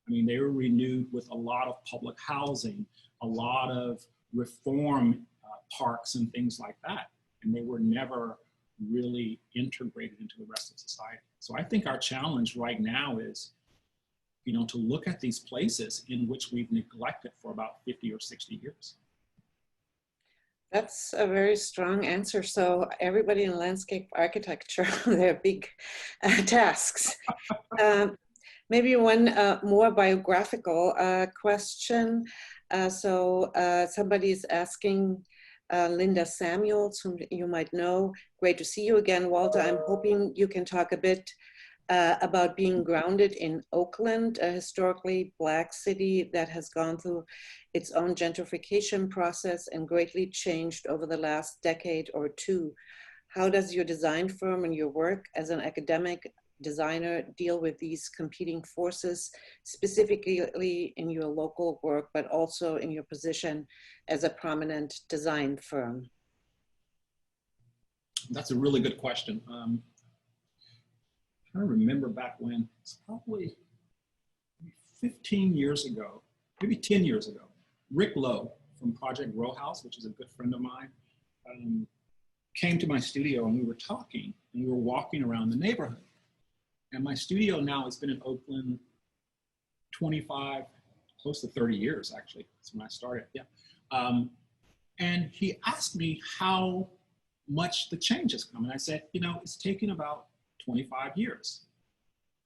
I mean, they were renewed with a lot of public housing, a lot of reform parks and things like that. And they were never really integrated into the rest of society. So I think our challenge right now is, you know, to look at these places in which we've neglected for about 50 or 60 years. That's a very strong answer. So everybody in landscape architecture, they're big tasks. Maybe one more biographical question. Somebody's asking, Linda Samuels, whom you might know. Great to see you again, Walter. I'm hoping you can talk a bit about being grounded in Oakland, a historically Black city that has gone through its own gentrification process and greatly changed over the last decade or two. How does your design firm and your work as an academic designer deal with these competing forces, specifically in your local work, but also in your position as a prominent design firm? That's a really good question. I remember back when, it's probably 15 years ago, maybe 10 years ago, Rick Lowe from Project Row House, which is a good friend of mine, came to my studio and we were talking and we were walking around the neighborhood. And my studio now has been in Oakland 25, close to 30 years actually. That's when I started, yeah. And he asked me how much the change has come. And I said, you know, it's taken about 25 years.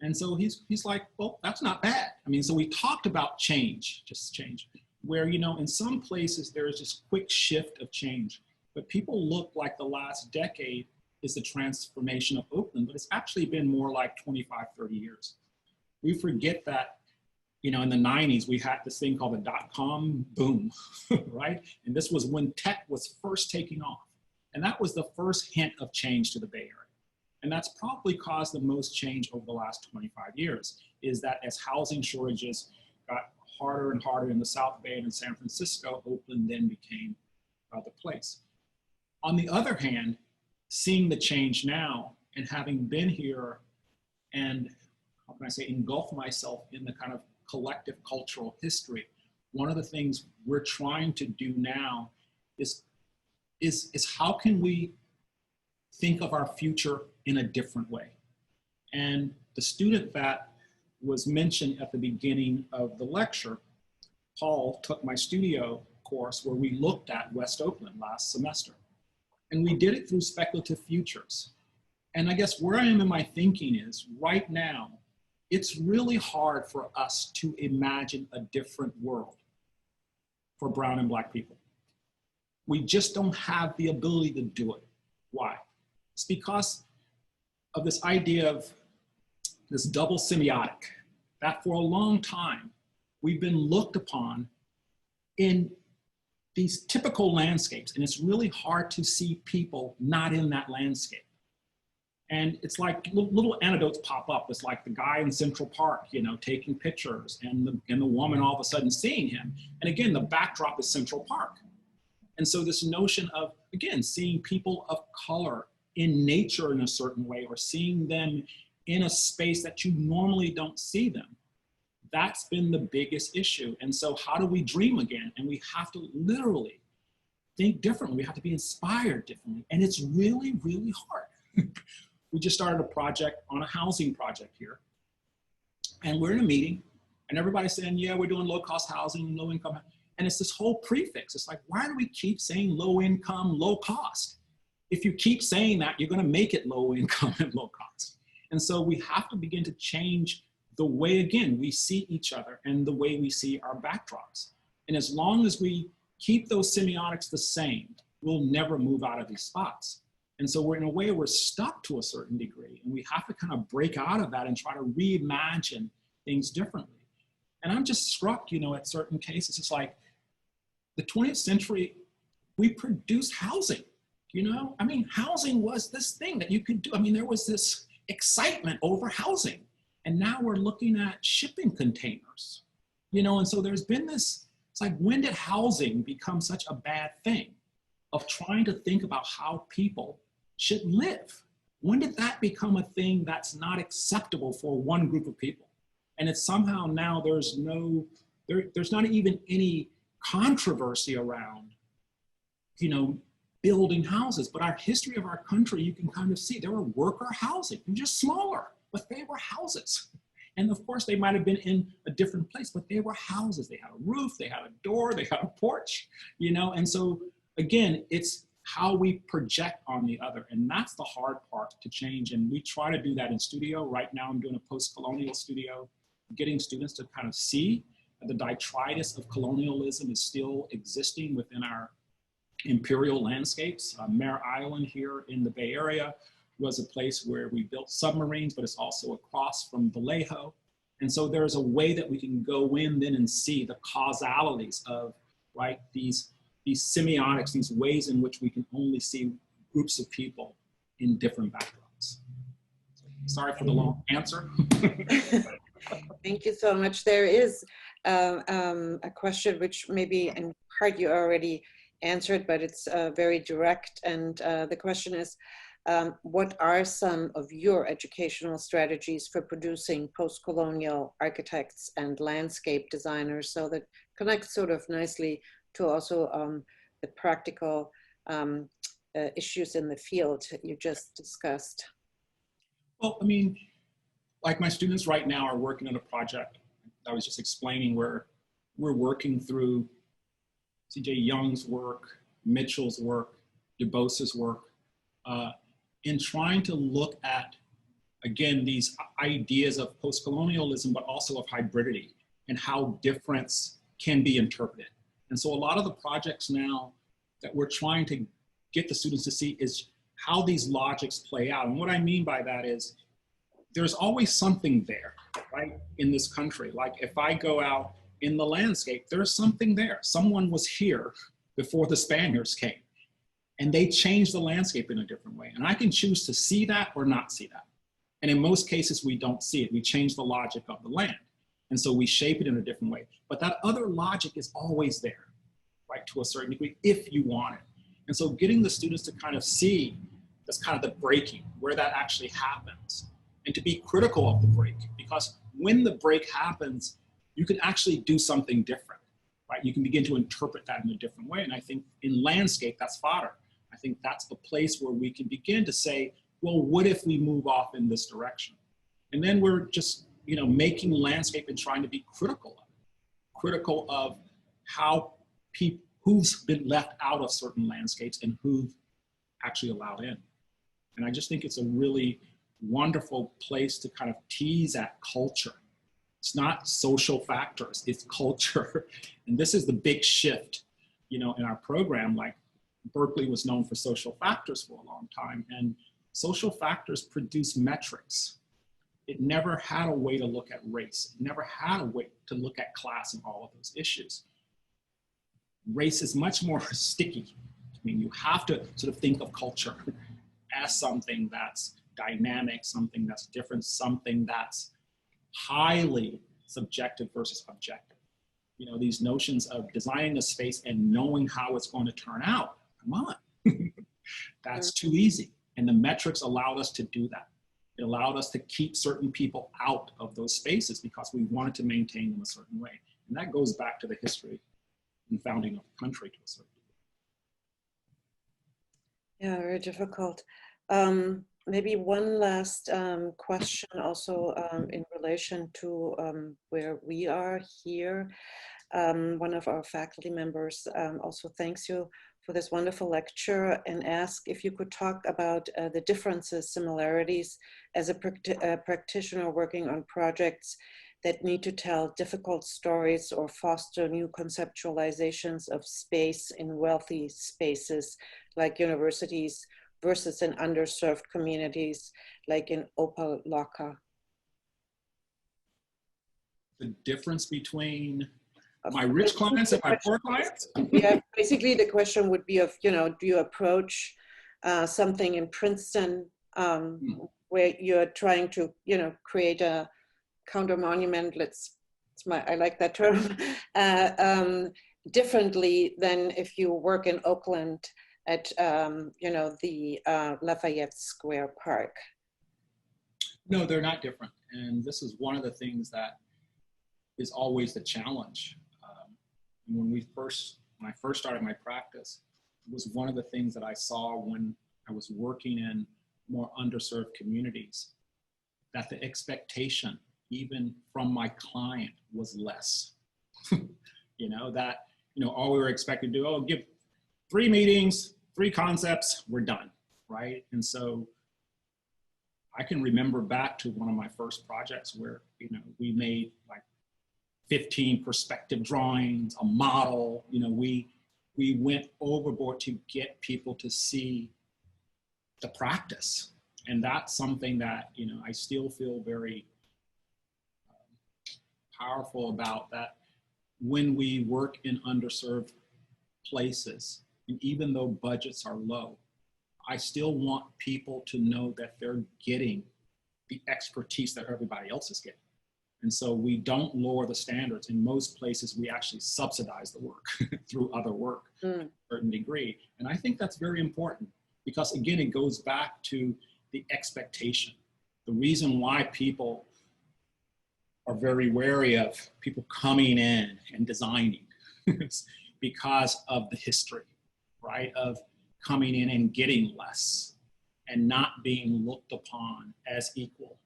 And so he's like, well, that's not bad. I mean, so we talked about change, just change, where, you know, in some places there is this quick shift of change, but people look like the last decade is the transformation of Oakland, but it's actually been more like 25, 30 years. We forget that, you know, in the 90s, we had this thing called the dot-com boom, right? And this was when tech was first taking off. And that was the first hint of change to the Bay Area. And that's probably caused the most change over the last 25 years, is that as housing shortages got harder and harder in the South Bay and in San Francisco, Oakland then became the place. On the other hand, seeing the change now and having been here and, how can I say, engulf myself in the kind of collective cultural history, one of the things we're trying to do now is how can we think of our future in a different way? And the student that was mentioned at the beginning of the lecture, Paul, took my studio course where we looked at West Oakland last semester. And we did it through speculative futures. And I guess where I am in my thinking is right now, it's really hard for us to imagine a different world for brown and Black people. We just don't have the ability to do it. Why? It's because of this idea of this double semiotic, that for a long time, we've been looked upon in these typical landscapes, and it's really hard to see people not in that landscape. And it's like little anecdotes pop up. It's like the guy in Central Park, you know, taking pictures, and the woman all of a sudden seeing him. And again, the backdrop is Central Park. And so this notion of, again, seeing people of color in nature in a certain way, or seeing them in a space that you normally don't see them, that's been the biggest issue. And so how do we dream again? And we have to literally think differently. We have to be inspired differently. And it's really, really hard. We just started a project on a housing project here. And we're in a meeting and everybody's saying, yeah, we're doing low cost housing, low income. And it's this whole prefix. It's like, why do we keep saying low income, low cost? If you keep saying that, you're gonna make it low income and low cost. And so we have to begin to change the way, again, we see each other and the way we see our backdrops. And as long as we keep those semiotics the same, we'll never move out of these spots. And so we're, in a way, we're stuck to a certain degree, and we have to kind of break out of that and try to reimagine things differently. And I'm just struck, you know, at certain cases, it's like the 20th century, we produced housing, you know? I mean, housing was this thing that you could do. I mean, there was this excitement over housing. And now we're looking at shipping containers, you know? And so there's been this, it's like, when did housing become such a bad thing of trying to think about how people should live? When did that become a thing that's not acceptable for one group of people? And it's somehow now there's not even any controversy around, you know, building houses. But our history of our country, you can kind of see there were worker housing, just smaller, but they were houses. And of course, they might have been in a different place, but they were houses. They had a roof, they had a door, they had a porch, you know? And so again, it's how we project on the other. And that's the hard part to change. And we try to do that in studio. Right now, I'm doing a post-colonial studio, getting students to kind of see that the detritus of colonialism is still existing within our imperial landscapes. Mare Island here in the Bay Area was a place where we built submarines, but it's also across from Vallejo. And so there's a way that we can go in then and see the causalities of, right, these semiotics, these ways in which we can only see groups of people in different backgrounds. Sorry for the long answer. Thank you so much. There is a question which maybe in part you already answered, but it's very direct. And the question is, what are some of your educational strategies for producing post-colonial architects and landscape designers? So that connects sort of nicely to also the practical issues in the field you just discussed. Well, I mean, like my students right now are working on a project I was just explaining where we're working through C.J. Young's work, Mitchell's work, DuBois's work, in trying to look at, again, these ideas of postcolonialism, but also of hybridity and how difference can be interpreted. And so a lot of the projects now that we're trying to get the students to see is how these logics play out. And what I mean by that is there's always something there, right, in this country. Like if I go out in the landscape, there's something there. Someone was here before the Spaniards came, and they changed the landscape in a different way. And I can choose to see that or not see that. And in most cases, we don't see it. We change the logic of the land. And so we shape it in a different way. But that other logic is always there, right, to a certain degree, if you want it. And so getting the students to kind of see that's kind of the breaking, where that actually happens, and to be critical of the break, because when the break happens, you can actually do something different, right? You can begin to interpret that in a different way. And I think in landscape, that's fodder. I think that's the place where we can begin to say, well, what if we move off in this direction? And then we're just, you know, making landscape and trying to be critical of how people, who's been left out of certain landscapes and who've actually allowed in. And I just think it's a really wonderful place to kind of tease at culture. It's not social factors, it's culture. And this is the big shift, you know, in our program. Like Berkeley was known for social factors for a long time, and social factors produce metrics. It never had a way to look at race. It never had a way to look at class and all of those issues. Race is much more sticky. I mean, you have to sort of think of culture as something that's dynamic, something that's different, something that's highly subjective versus objective. You know, these notions of designing a space and knowing how it's going to turn out, come on, that's too easy. And the metrics allowed us to do that. It allowed us to keep certain people out of those spaces because we wanted to maintain them a certain way. And that goes back to the history and founding of the country to a certain degree. Yeah, very difficult. Maybe one last question also in relation to where we are here. One of our faculty members also thanks you for this wonderful lecture and asked if you could talk about the differences, similarities as a practitioner working on projects that need to tell difficult stories or foster new conceptualizations of space in wealthy spaces like universities versus in underserved communities like in Opa-locka. The difference between my rich clients and my poor clients? Yeah, basically the question would be of, you know, do you approach something in Princeton where you're trying to, you know, create a counter monument, I like that term, differently than if you work in Oakland at, you know, the Lafayette Square Park? No, they're not different. And this is one of the things that is always the challenge. When I first started my practice, it was one of the things that I saw when I was working in more underserved communities, that the expectation, even from my client, was less. You know, that, you know, all we were expected to do, oh, give 3 meetings, 3 concepts, we're done, right? And so I can remember back to one of my first projects where, you know, we made like 15 perspective drawings, a model, you know, we went overboard to get people to see the practice. And that's something that, you know, I still feel very powerful about, that when we work in underserved places, and even though budgets are low, I still want people to know that they're getting the expertise that everybody else is getting. And so we don't lower the standards. In most places, we actually subsidize the work through other work to a certain degree. And I think that's very important because, again, it goes back to the expectation. The reason why people are very wary of people coming in and designing is because of the history, right? Of coming in and getting less and not being looked upon as equal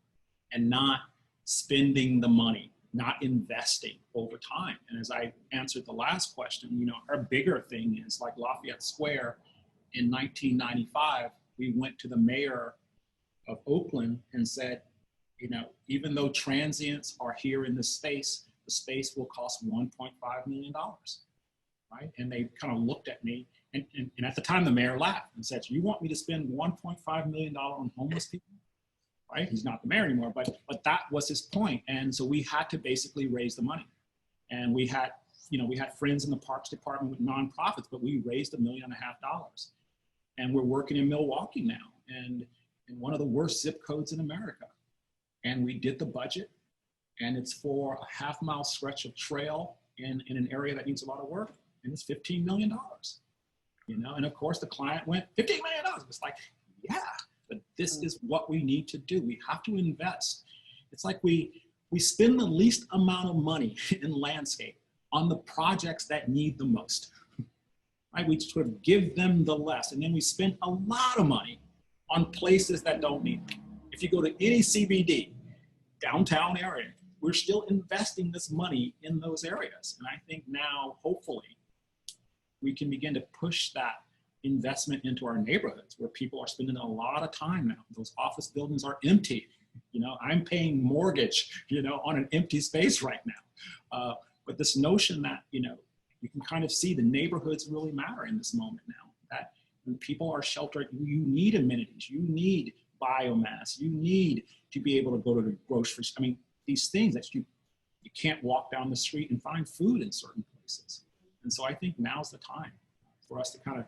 and not spending the money, not investing over time. And as I answered the last question, you know, our bigger thing is like Lafayette Square in 1995, we went to the mayor of Oakland and said, you know, even though transients are here in this space, the space will cost $1.5 million, right? And they kind of looked at me, and at the time the mayor laughed and said, you want me to spend $1.5 million on homeless people? Right? He's not the mayor anymore, but that was his point. And so we had to basically raise the money. And we had, you know, we had friends in the Parks Department with nonprofits, but we raised $1.5 million. And we're working in Milwaukee now, and in one of the worst zip codes in America. And we did the budget, and it's for a half-mile stretch of trail in an area that needs a lot of work, and it's $15 million. You know, and of course the client went, $15 million. It's like, yeah, but this is what we need to do. We have to invest. It's like we spend the least amount of money in landscape on the projects that need the most. Right? We sort of give them the less, and then we spend a lot of money on places that don't need it. If you go to any CBD, downtown area, we're still investing this money in those areas. And I think now, hopefully, we can begin to push that investment into our neighborhoods where people are spending a lot of time now. Those office buildings are empty. You know, I'm paying mortgage, you know, on an empty space right now. But this notion that, you know, you can kind of see the neighborhoods really matter in this moment now, that when people are sheltered, you need amenities, you need biomass, you need to be able to go to the grocery store. I mean, these things that you can't walk down the street and find food in certain places. And so I think now's the time for us to kind of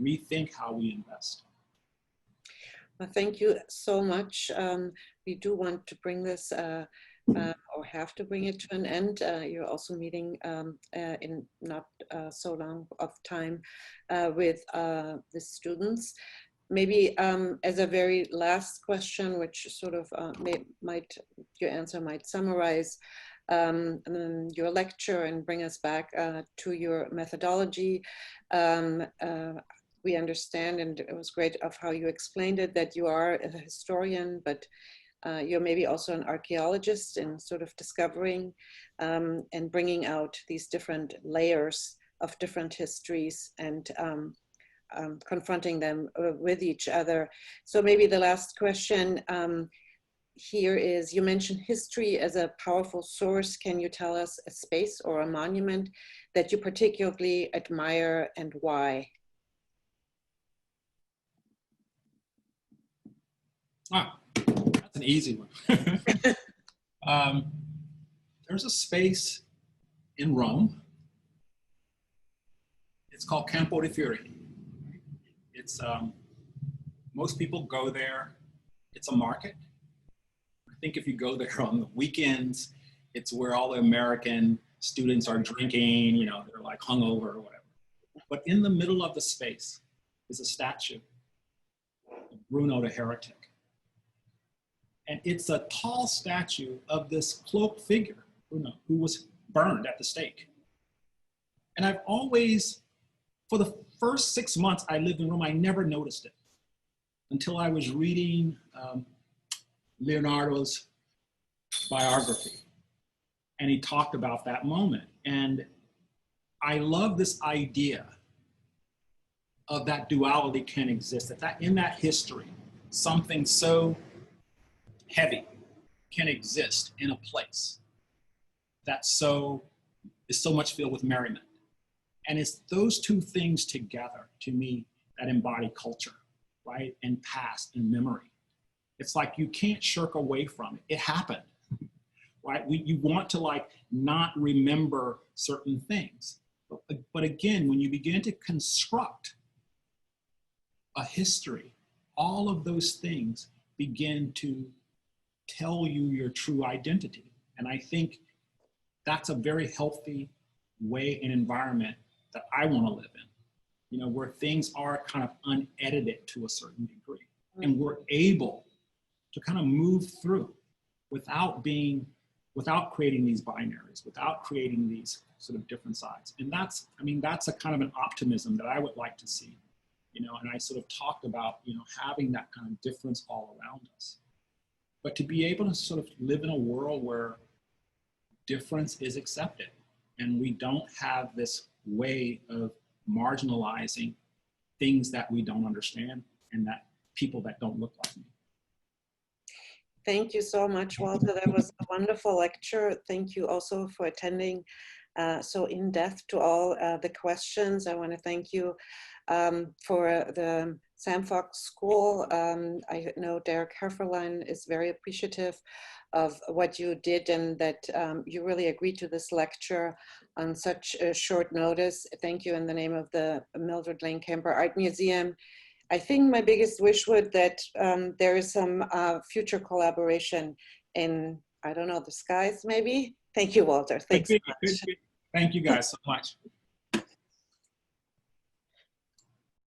rethink how we invest. Well, thank you so much. We do want to bring this or have to bring it to an end. You're also meeting in not so long of time with the students. Maybe as a very last question, which sort of your answer might summarize your lecture and bring us back to your methodology. We understand, and it was great of how you explained it, that you are a historian, but you're maybe also an archaeologist in sort of discovering and bringing out these different layers of different histories and confronting them with each other. So maybe the last question here is, you mentioned history as a powerful source. Can you tell us a space or a monument that you particularly admire and why? Ah, that's an easy one. There's a space in Rome. It's called Campo di Fiori. It's, most people go there. It's a market. I think if you go there on the weekends, it's where all the American students are drinking, you know, they're like hungover or whatever. But in the middle of the space is a statue of Bruno the Heretic. And it's a tall statue of this cloaked figure, Bruno, who was burned at the stake. And I've always, for the first 6 months I lived in Rome, I never noticed it until I was reading Leonardo's biography. And he talked about that moment. And I love this idea of that duality can exist, that in that history, something so heavy can exist in a place that is so much filled with merriment. And it's those two things together, to me, that embody culture, right? And past and memory. It's like you can't shirk away from it. It happened, right? You want to like not remember certain things. But again, when you begin to construct a history, all of those things begin to tell you your true identity. And I think that's a very healthy way and environment that I want to live in, you know, where things are kind of unedited to a certain degree. And we're able to kind of move through without creating these binaries, without creating these sort of different sides. And that's a kind of an optimism that I would like to see, you know, and I sort of talked about, you know, having that kind of difference all around us. But to be able to sort of live in a world where difference is accepted and we don't have this way of marginalizing things that we don't understand and that people that don't look like me. Thank you so much, Walter. That was a wonderful lecture. Thank you also for attending so in depth to all the questions. I want to thank you for the Sam Fox School. I know Derek Herferlein is very appreciative of what you did and that you really agreed to this lecture on such a short notice. Thank you in the name of the Mildred Lane Kemper Art Museum. I think my biggest wish would that there is some future collaboration in, I don't know, the skies maybe? Thank you, Walter. Thanks so much. Thank you guys so much.